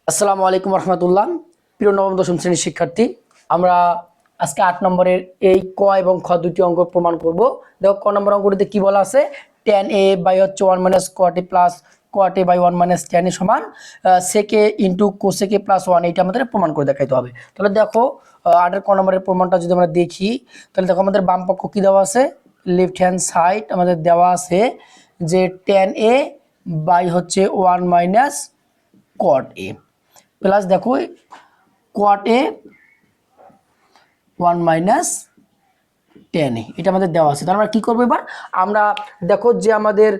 আসসালামু আলাইকুম রহমতুল্লাহ। প্রিয় নবম দশম শ্রেণীর শিক্ষার্থী, আমরা আজকে 8 নম্বরের এই ক এবং খ দুটি অঙ্ক প্রমাণ করব। দেখো ক নম্বর অঙ্কটিতে কি বলা আছে, tan a বাই হচ্ছে 1 minus cot a plus cot a by 1 minus tan a সমান sec a into cosec a plus 1, এটা আমাদের প্রমাণ করে দেখাইতে হবে। তাহলে দেখো 8 এর ক নম্বরের প্রমাণটা যদি আমরা দেখি, তাহলে দেখো আমাদের বাম পক্ষ কি দেওয়া আছে, লেফট হ্যান্ড সাইড আমাদের দেওয়া আছে যে tan a বাই হচ্ছে 1 মাইনাস cot a প্লাস দেখো cot a 1 minus tan a, এটা আমাদের দেওয়া আছে। তাহলে আমরা কি করবো এবার, আমরা দেখো যে আমাদের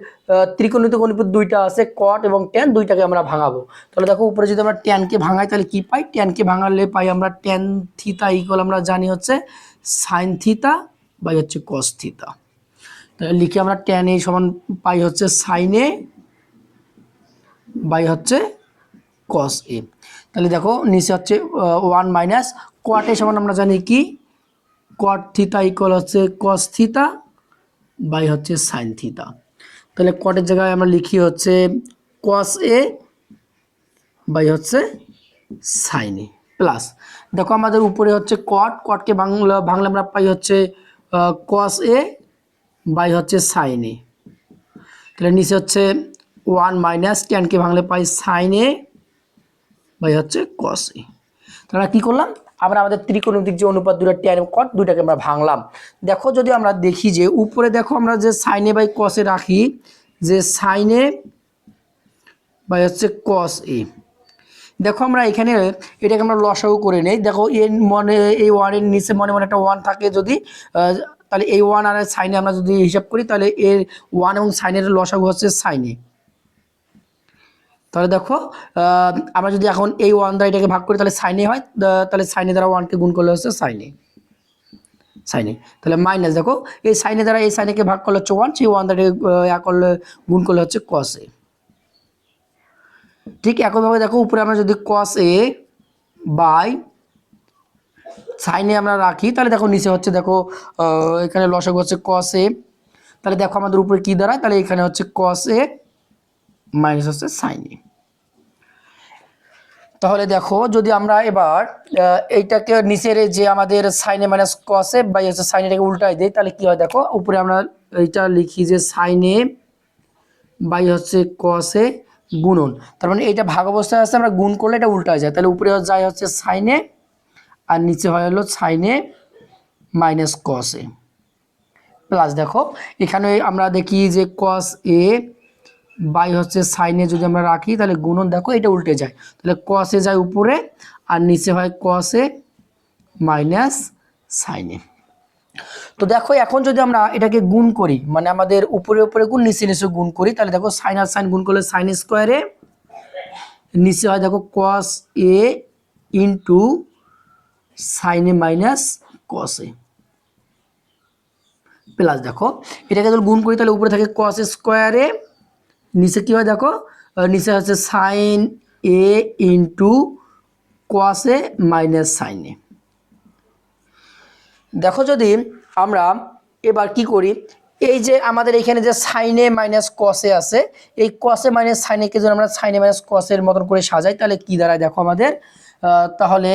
ত্রিকোণমিতিক অনুপাত দুইটা আছে cot এবং tan, দুইটাকে আমরা ভাঙাবো। তাহলে দেখো উপরে যদি আমরা tan কে ভাঙাই তাহলে কি পাই, tan কে ভাঙালে পাই আমরা tan থিতা ইকুয়াল আমরা জানি হচ্ছে sin থিতা বাই হচ্ছে cos থিতা। তাহলে লিখি আমরা tan a সমান পাই হচ্ছে sin a বাই হচ্ছে cos a। তাহলে দেখো নিচে হচ্ছে 1 মাইনাস cot a সমান আমরা জানি কি cot থিতা ইকুয়াল হচ্ছে cos থিতা বাই হচ্ছে sin থিতা। তাহলে cot এর জায়গায় আমরা লিখি হচ্ছে cos a বাই হচ্ছে sin a প্লাস দেখো আমাদের উপরে হচ্ছে cot কে ভাঙলে আমরা পাই হচ্ছে cos a বাই হচ্ছে sin a। তাহলে নিচে হচ্ছে 1 মাইনাস tan কে ভাঙলে পাই sin a বাই হচ্ছে cos a। তাহলে কি করলাম, আমরা আমাদের ত্রিকোণমিতিক যে অনুপাত দুটো tan এবং cot দুটাকে আমরা ভাঙলাম। দেখো যদি আমরা দেখি যে উপরে দেখো আমরা যে sin a by cos a রাখি, যে sin a বাই হচ্ছে cos a, দেখো আমরা এখানে এটাকে আমরা লসাগু করে নেই। দেখো এর মনে এই 1 এর নিচে মনে মনে একটা 1 থাকে, যদি তাহলে এই 1 আর sin a আমরা যদি হিসাব করি তাহলে এর 1 এবং sin এর লসাগু হচ্ছে sin a। তাহলে দেখো আমরা যদি এখন এই 1 দ্বারা এটাকে ভাগ করি তাহলে sin a হয়, তাহলে sin a দ্বারা 1 কে গুণ করলে হচ্ছে sin a। তাহলে মাইনাস দেখো এই sin a দ্বারা এই sin a কে ভাগ করলে হচ্ছে 1, সেই 1 দ্বারা করলে গুণ করলে হচ্ছে cos a। ঠিক একইভাবে দেখো উপরে আমরা যদি cos a by sin a আমরা রাখি তাহলে দেখো নিচে হচ্ছে দেখো এখানে লসাগু হচ্ছে cos a। তাহলে দেখো আমাদের উপরে কি দাঁড়ায়, তাহলে এখানে হচ্ছে cos a মাইনাস হচ্ছে sin a। তাহলে দেখো যদি আমরা এবার এইটাকে নিচের যে আমাদের sin a minus cos a by হচ্ছে sin a টাকে উল্টাই দেই, তাহলে কি হয় দেখো উপরে আমরা এইটা লিখি যে sin a বাই হচ্ছে cos a গুণন, তার মানে এইটা ভাগ অবস্থায় আছে, আমরা গুণ করলে এটা উল্টা যায়, তাহলে উপরে যায় হচ্ছে sin a আর নিচে হয় হলো sin a minus cos a plus দেখো এখানে আমরা দেখি যে cos a বাই হচ্ছে sin a যদি আমরা রাখি তাহলে গুণন দেখো এটা উল্টে যায়, তাহলে cos a যায় উপরে আর নিচে হয় cos a minus sin a। তো দেখো এখন যদি আমরা এটাকে গুণ করি, মানে আমাদের উপরে উপরে গুণ নিচে নিচে গুণ করি, তাহলে দেখো sin আর sin গুণ করলে sin স্কোয়ারে নিচে হয় দেখো cos a into sin a minus cos a plus দেখো এটাকে যদি গুণ করি তাহলে উপরে থাকে cos স্কোয়ারে, নিচে কি হয় দেখো নিচে হচ্ছে sin a into cos a minus sin a। দেখো যদি আমরা এবার কি করি, এই যে আমাদের এখানে যে sin a minus cos a আছে, এই cos a minus sin a কে যদি আমরা sin a minus cos a এর মতন করে সাজাই তাহলে কি দাঁড়ায় দেখো আমাদের, তাহলে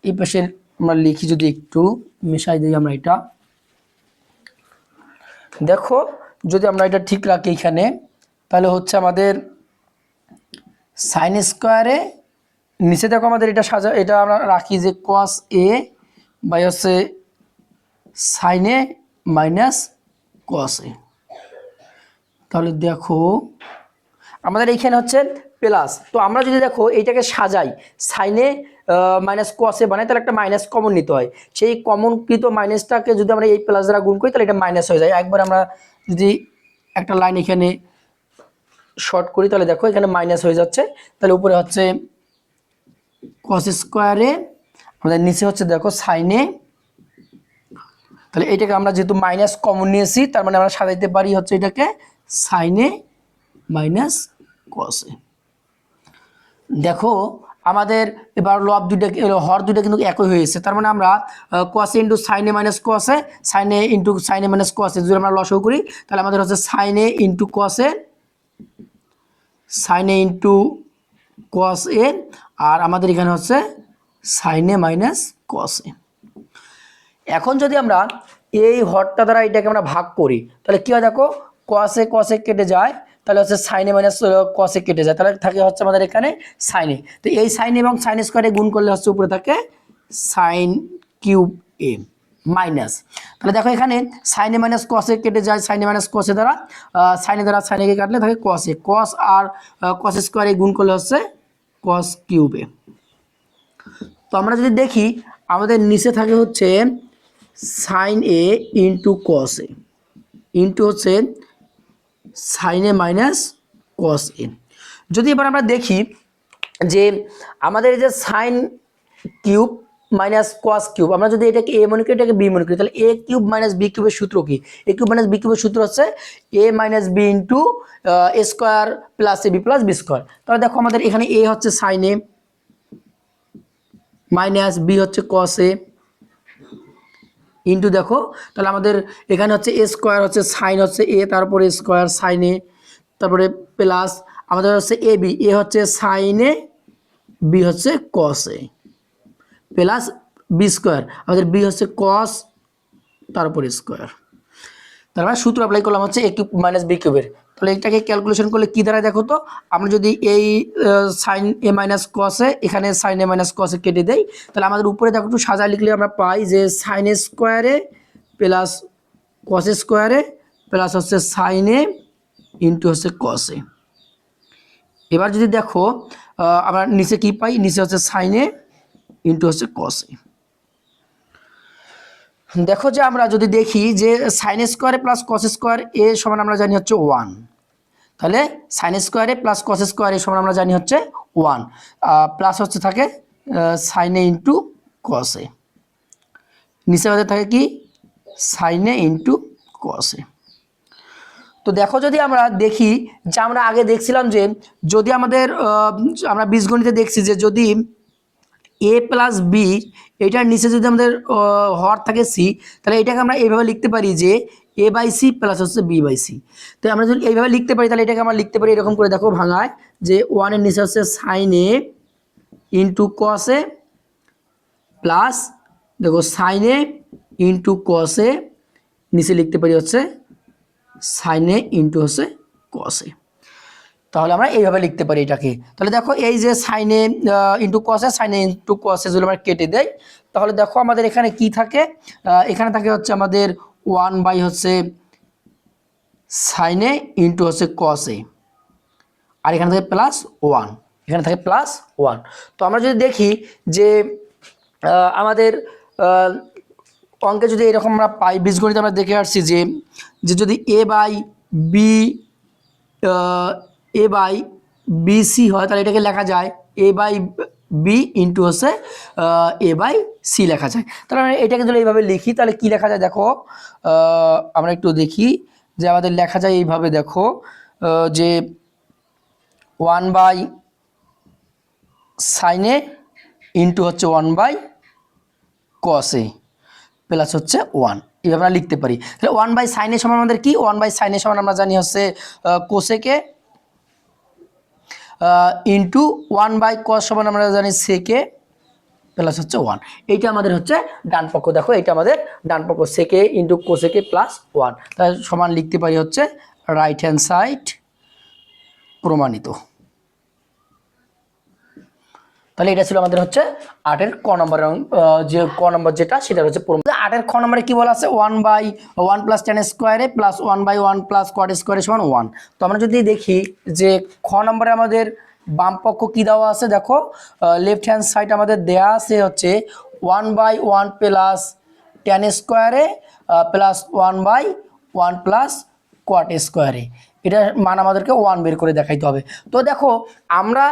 এই পাশে আমরা লিখি যদি একটু মিশাই দিই আমরা এটা, দেখো যদি আমরা এটা ঠিক রাখি এখানে তাহলে হচ্ছে আমাদের sin স্কোয়ারে নিচে দেখো আমাদের এটা এটা আমরা রাখি যে cos a বাই হচ্ছে sin a minus cos a। তাহলে দেখো আমাদের এইখানে হচ্ছে প্লাস, তো আমরা যদি দেখো এইটাকে সাজাই sin a minus cos a বানাই তাহলে একটা মাইনাস কমন নিতে হয়, সেই কমনকৃত মাইনাসটাকে যদি আমরা এই প্লাস দ্বারা গুণ করি তাহলে এটা মাইনাস হয়ে যায়। একবার আমরা যদি একটা লাইন এখানে শর্ট করি তাহলে দেখো এখানে মাইনাস হয়ে যাচ্ছে, তাহলে উপরে হচ্ছে cos স্কোয়ারে আমাদের নিচে হচ্ছে দেখো sin a, তাহলে এটাকে আমরা যেহেতু মাইনাস কমন নিয়েছি তার মানে আমরা সাজাইতে পারি হচ্ছে এটাকে sin a minus cos a। দেখো আমাদের এবার লব দুইটা হর দুইটা কিন্তু একই হয়েছে, তার মানে আমরা cos a into sin a minus cos a, sin a into sin a minus cos a যদি আমরা লসাগু করি তাহলে আমাদের হচ্ছে sin a into cos a, sin a into cos a, আর আমাদের এখানে হচ্ছে সাইন এ মাইনাস কস এ। এখন যদি আমরা এই হরটা দ্বারা এটাকে আমরা ভাগ করি তাহলে কি হয় দেখো, কসে কেটে যায়, তাহলে হচ্ছে সাইনে মাইনাস কসে কেটে যায়, তাহলে থাকে হচ্ছে আমাদের এখানে সাইনে। তো এই সাইন এবং সাইন স্কোয়ারে গুণ করলে হচ্ছে উপরে থাকে সাইন কিউব এ মাইনাস, তাহলে দেখো এখানে সাইনে মাইনাস কসে কেটে যায়, সাইনে মাইনাস কসে দ্বারা সাইনে কে কাটলে থাকে কসে, কস আর কস স্কোয়ারে গুণ করলে হচ্ছে কস কিউব এ। তো আমরা যদি দেখি আমাদের নিচে থাকে হচ্ছে সাইন এ ইন্টু কস এ ইন্টু হচ্ছে সাইন এ মাইনাস কস এ। যদি এবার আমরা দেখি যে আমাদের যে sine cube minus cos cube, আমরা যদি এটাকে এ মনে করি এটাকে বি মনে করি, তাহলে এ কিউব মাইনাস বি কিউবের সূত্র কি? এ কিউব মাইনাস বি কিউবের সূত্র হচ্ছে এ minus B into A square plus A B plus B square. তাহলে দেখো আমাদের এখানে এ হচ্ছে সাইন এ মাইনাস বি হচ্ছে কস এ ইন্টু দেখো, তাহলে আমাদের এখানে হচ্ছে এ স্কোয়ার হচ্ছে সাইন হচ্ছে এ, তারপরে স্কোয়ার সাইন এ, তারপরে প্লাস আমাদের হচ্ছে এ বি, এ হচ্ছে সাইন এ, বি হচ্ছে কস এ, প্লাস বি স্কোয়ার আমাদের বি হচ্ছে কস তারপরে স্কোয়ার। তারপরে সূত্র অ্যাপ্লাই করলাম হচ্ছে এ কিউব মাইনাস বি কিউবের। তাহলে এটাকে ক্যালকুলেশন করলে কি দাঁড়ায় দেখো তো, আমরা যদি এই সাইন এ মাইনাস কসে এখানে সাইন এ মাইনাস কসে কেটে দেই, তাহলে আমাদের উপরে দেখো একটু সাজায় লিখলে আমরা পাই যে সাইন এ স্কোয়ারে প্লাস কস স্কোয়ারে প্লাস হচ্ছে সাইন এ ইন্টু হচ্ছে কসে। এবার যদি দেখো আমরা নিচে কি পাই, নিচে হচ্ছে সাইন এ ইন্টু হচ্ছে কসে। দেখো যে আমরা যদি দেখি যে সাইন স্কোয়ারে প্লাস কস স্কোয়ার এ সমান আমরা জানি হচ্ছে 1, তাহলে সাইন স্কোয়ারে প্লাস কস স্কোয়ারে সমান আমরা জানি হচ্ছে 1, প্লাস হচ্ছে থাকে সাইনে ইন্টু কসে, নিচে আমাদের থাকে কি সাইনে ইন্টু কসে। তো দেখো যদি আমরা দেখি যে আমরা আগে দেখছিলাম যে যদি আমাদের আমরা বীজগণিতে দেখছি যে যদি এ প্লাস বি এটার নিচে যদি আমাদের হর থাকে সি, তাহলে এটাকে আমরা এইভাবে লিখতে পারি যে এ বাই সি প্লাস হচ্ছে বি বাই সি। তো আমরা যদি এইভাবে লিখতে পারি তাহলে এটাকে আমরা লিখতে পারি এরকম করে, দেখো ভাঙায় যে ওয়ানের নিচে হচ্ছে সাইন এ ইন্টু কস এ প্লাস দেখো সাইন এ ইন্টু কস এ, নিচে লিখতে পারি হচ্ছে সাইন এ ইন্টু হচ্ছে কস এ। তাহলে আমরা এইভাবে লিখতে পারি এটাকে। তাহলে দেখো এই যে সাইনে ইন্টু কসে, সাইনে ইন্টু কসে যদি আমরা কেটে দেই তাহলে দেখো আমাদের এখানে কি থাকে, এখানে থাকে হচ্ছে আমাদের 1 বাই হচ্ছে সাইনে ইন্টু হচ্ছে কসে, আর এখানে থাকে প্লাস 1, এখানে থাকে প্লাস 1। তো আমরা যদি দেখি যে আমাদের অঙ্কে যদি এরকম আমরা পাই, বীজগণিতে আমরা দেখে আসছি যে যদি a by b a by b c হয় তাহলে এটাকে লেখা যায় এ বাই বি ইন্টু হচ্ছে এ বাই সি লেখা যায়। তাহলে আমরা এটাকে যদি এইভাবে লিখি তাহলে কি লেখা যায় দেখো, আমরা একটু দেখি যে আমাদের লেখা যায় এইভাবে, দেখো যে 1 বাই সাইনে ইন্টু হচ্ছে 1 বাই কসে প্লাস হচ্ছে 1, এইভাবে আমরা লিখতে পারি। তাহলে 1 বাই সাইনের সমান আমাদের কি, 1 বাই সাইনের সমান আমরা জানি হচ্ছে কোসেকে ইন্টু 1 বাই কস সমান আমরা জানি সেকে প্লাস হচ্ছে 1, এইটা আমাদের হচ্ছে ডান পক্ষ। দেখো এটা আমাদের ডান পক্ষ, সেকে ইন্টু কোসেকে প্লাস 1, তাহলে সমান লিখতে পারি হচ্ছে রাইট হ্যান্ড সাইড প্রমাণিত। তাহলে এটা ছিল আমাদের হচ্ছে 8-এর ক নম্বর, যে ক নম্বর যেটা সেটা হচ্ছে 8-এর খ নম্বরে কি বলা আছে 1 বাই 1 প্লাস টেন স্কোয়ারে প্লাস 1 বাই 1 প্লাস কট স্কোয়ারে সমান 1। তো আমরা যদি দেখি যে খ নম্বরে আমাদের বাম পক্ষ কি দেওয়া আছে, দেখো লেফট হ্যান্ড সাইড আমাদের দেয়া আছে হচ্ছে 1 বাই 1 প্লাস টেন স্কোয়ারে প্লাস 1 বাই 1 প্লাস কট স্কোয়ারে, এটার মান আমাদেরকে 1 বের করে দেখাইতে হবে। তো দেখো আমরা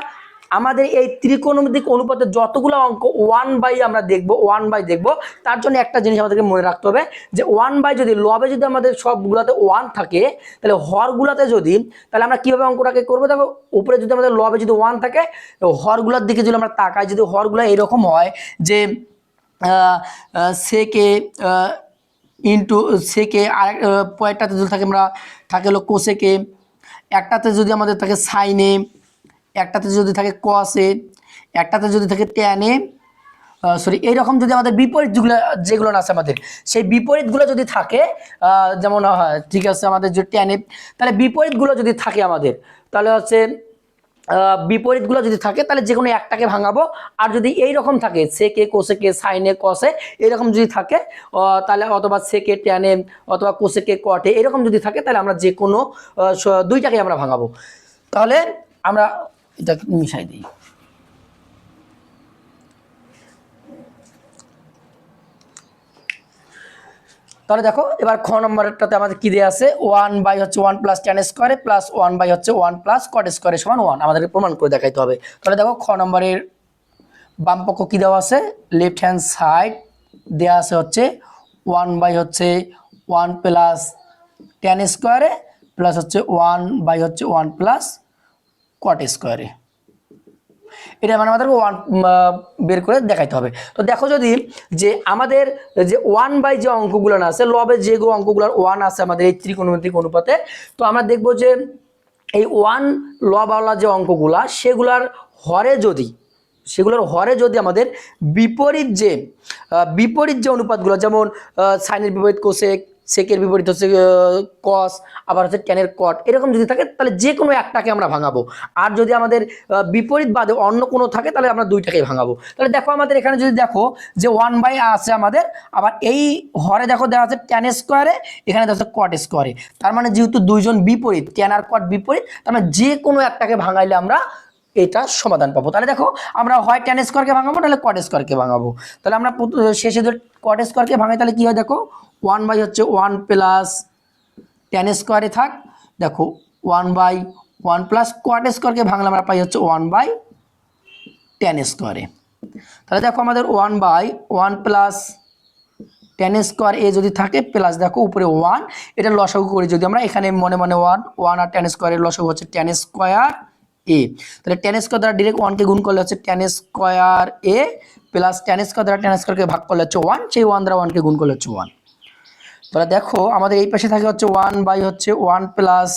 আমাদের এই ত্রিকোণমিতিক অনুপাতের যতগুলো অঙ্ক 1 বাই আমরা দেখব, 1 বাই দেখব, তার জন্য একটা জিনিস আমাদেরকে মনে রাখতে হবে যে 1 বাই যদি লবে যদি আমাদের সবগুলোতে 1 থাকে তাহলে হরগুলোতে যদি, তাহলে আমরা কীভাবে অঙ্কটাকে করবো, দেখো উপরে যদি আমাদের লবে যদি 1 থাকে তো হরগুলোর দিকে যদি আমরা তাকাই, যদি হরগুলো এরকম হয় যে সেকে ইন্টু সেকে, আরেক পয়েরটাতে যদি থাকে আমরা থাকে হলো কোসেকে, একটাতে যদি আমাদের থাকে সাইনে, একটাতে যদি থাকে কস এ, একটাতে যদি থাকে ট্যান এ, সরি এইরকম যদি আমাদের বিপরীত যেগুলো আছে আমাদের সেই বিপরীতগুলো যদি থাকে, যেমন ঠিক আছে আমাদের যে ট্যান এ, তাহলে বিপরীতগুলো যদি থাকে আমাদের, তাহলে হচ্ছে বিপরীতগুলো যদি থাকে তাহলে যে কোনো একটাকে ভাঙাবো। আর যদি এইরকম থাকে সেকে কোসেকে সাইনে কসে এরকম যদি থাকে, তাহলে অথবা সেকে ট্যানে অথবা কোসেকে কটে এরকম যদি থাকে, তাহলে আমরা যে কোনো দুইটাকে আমরা ভাঙাবো। তাহলে আমরা এটা মিশাই দিই। তাহলে দেখো এবার খ নম্বরটাতে আমাদের কি দেওয়া আছে, 1 হচ্ছে 1 প্লাস ট্যান স্কোয়ারে প্লাস 1 হচ্ছে 1 প্লাস কট স্কোয়ারে সমান 1 আমাদেরকে প্রমাণ করে দেখাইতে হবে। তাহলে দেখো খ নম্বরের বাম পক্ষ কি দেওয়া আছে, লেফট হ্যান্ড সাইড দেওয়া আছে হচ্ছে 1 হচ্ছে 1 প্লাস ট্যান স্কোয়ারে প্লাস হচ্ছে 1 হচ্ছে 1 প্লাস কট স্কোয়ারে। এটা মানে আমাদেরকে 1 বের করে দেখাইতে হবে। তো দেখো যদি যে আমাদের যে 1 যে অঙ্কগুলো না আছে লবে যে অঙ্কগুলোর 1 আছে আমাদের এই ত্রিকোণমিতিক অনুপাতে, তো আমরা দেখবো যে এই 1 লবওয়ালা যে অঙ্কগুলা সেগুলোর হরে যদি আমাদের বিপরীত যে অনুপাতগুলো, যেমন সাইনের বিপরীত কোসেক, সেকের বিপরীত হচ্ছে কস, আবার হচ্ছে ট্যানের কট, এরকম যদি থাকে তাহলে যে কোনো একটাকে আমরা ভাঙাবো। আর যদি আমাদের বিপরীত বাদে অন্য কোনো থাকে তাহলে আমরা দুইটাকেই ভাঙাবো। তাহলে দেখো আমাদের এখানে যদি দেখো যে 1 আছে আমাদের, আবার এই হরে দেখো দেওয়া আছে ট্যান স্কোয়ারে, এখানে দেওয়া আছে কট স্কোয়ারে। তার মানে যেহেতু দুইজন বিপরীত, ট্যান আর কট বিপরীত, তার মানে যে কোনো একটাকে ভাঙাইলে আমরা এটা সমাধান পাবো। তাহলে দেখো আমরা হয় ট্যান স্কোয়ারকে ভাঙাবো নাহলে কট স্কোয়ারকে ভাঙাবো। তাহলে আমরা শেষে যদি কট স্কোয়ারকে ভাঙাই তাহলে কি হয়, দেখো 1 হচ্ছে 1 প্লাস ট্যান স্কোয়ারে থাক, দেখো 1 প্লাস কট স্কোয়ারকে ভাঙলে আমরা পাই হচ্ছে 1 ট্যান স্কোয়ারে। তাহলে দেখো আমাদের 1 প্লাস ট্যান স্কোয়ার এ যদি থাকে প্লাস দেখো উপরে 1, এটা লসাগু করি যদি আমরা, এখানে মনে 1 আর ট্যান স্কোয়ারের লসাগু হচ্ছে ট্যান স্কোয়ার এ। তাহলে ট্যান স্কোয়ার দ্বারা ডিরেক্ট 1কে গুণ করলে হচ্ছে ট্যান স্কোয়ার এ প্লাস ট্যান স্কোয়ার দ্বারা ট্যান স্কোয়ারকে ভাগ করলে হচ্ছে 1, সেই 1 দ্বারা 1কে গুণ করলে হচ্ছে 1। তাহলে দেখো আমাদের এই পাশে থাকে হচ্ছে 1 হচ্ছে 1 প্লাস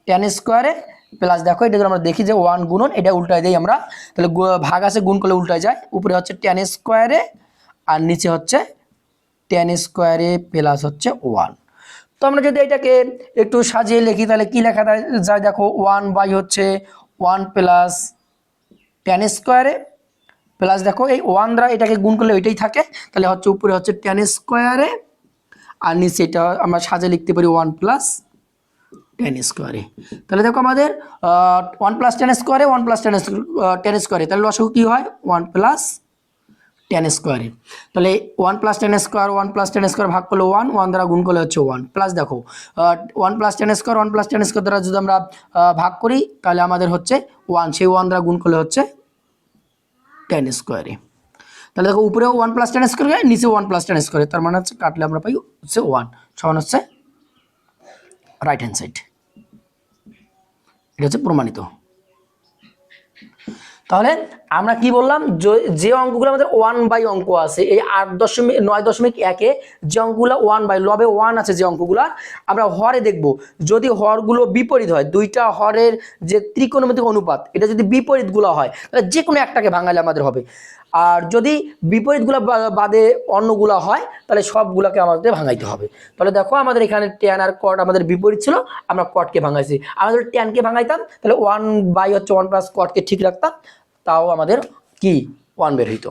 ট্যান স্কোয়ারে প্লাস দেখো এটা যদি আমরা দেখি যে 1 গুণন, এটা উল্টায় দেই আমরা, তাহলে ভাগ আছে গুণ করলে উল্টায় যায়, উপরে হচ্ছে ট্যান স্কোয়ারে আর নিচে হচ্ছে ট্যান স্কোয়ারে প্লাস হচ্ছে 1। তো আমরা যদি এটাকে একটু সাজিয়ে লিখি তাহলে কি লেখা যায়, দেখো 1 হচ্ছে 1 প্লাস ট্যান স্কোয়ারে প্লাস দেখো এই 1 দ্বারা এটাকে গুণ করলে ওইটাই থাকে, তাহলে হচ্ছে উপরে হচ্ছে ট্যান স্কোয়ারে আর নিচে এটা আমরা সাজিয়ে লিখতে পারি 1 প্লাস ট্যান স্কোয়ারে। তাহলে দেখো আমাদের 1 প্লাস ট্যান স্কোয়ারে 1 প্লাস ট্যান স্কোয়ারে, তাহলে লসাগু কি হয় 1 প্লাস ট্যান স্কোয়ারে। তাহলে 1 plus tan square 1 plus tan square ভাগ করলে 1 দ্বারা গুণ করলে হচ্ছে 1 প্লাস দেখো 1 plus tan square 1 plus tan square দ্বারা যদি আমরা ভাগ করি তাহলে আমাদের হচ্ছে 1, সেই 1 দ্বারা গুণ করলে হচ্ছে ট্যান স্কোয়ারে। তাহলে দেখো উপরেও 1 প্লাস ট্যান স্কোয়ার নিচে 1 প্লাস ট্যান স্কোয়ার, তার মানে হচ্ছে কাটলে আমরা পাই হচ্ছে 1 সমান হচ্ছে রাইট হ্যান্ড সাইড। এটা হচ্ছে প্রমাণিত। তাহলে আমরা কি বললাম, যে অঙ্কগুলো আমাদের 1 অঙ্ক আছে এই 8.9.1 যে অঙ্কগুলো 1 লবে 1 আছে যে অঙ্কগুলো আমরা হরে দেখব, যদি হরগুলো বিপরীত হয়, দুইটা হরের যে ত্রিকোণমিতিক অনুপাত এটা যদি বিপরীতগুলো হয় তাহলে যে কোনো একটাকে ভাঙালে আমাদের হবে। আর যদি বিপরীতগুলো বাদে অন্যগুলো হয় তাহলে সবগুলোকে আমাদের ভাঙাইতে হবে। তাহলে দেখো আমাদের এখানে ট্যান আর কট আমাদের বিপরীত ছিল, আমরা কটকে ভাঙাইছি। আমাদের ট্যানকে ভাঙাইতাম তাহলে 1 হচ্ছে 1 প্লাস কটকে ঠিক রাখতাম, তাও আমাদের কি 1 বের হইতো।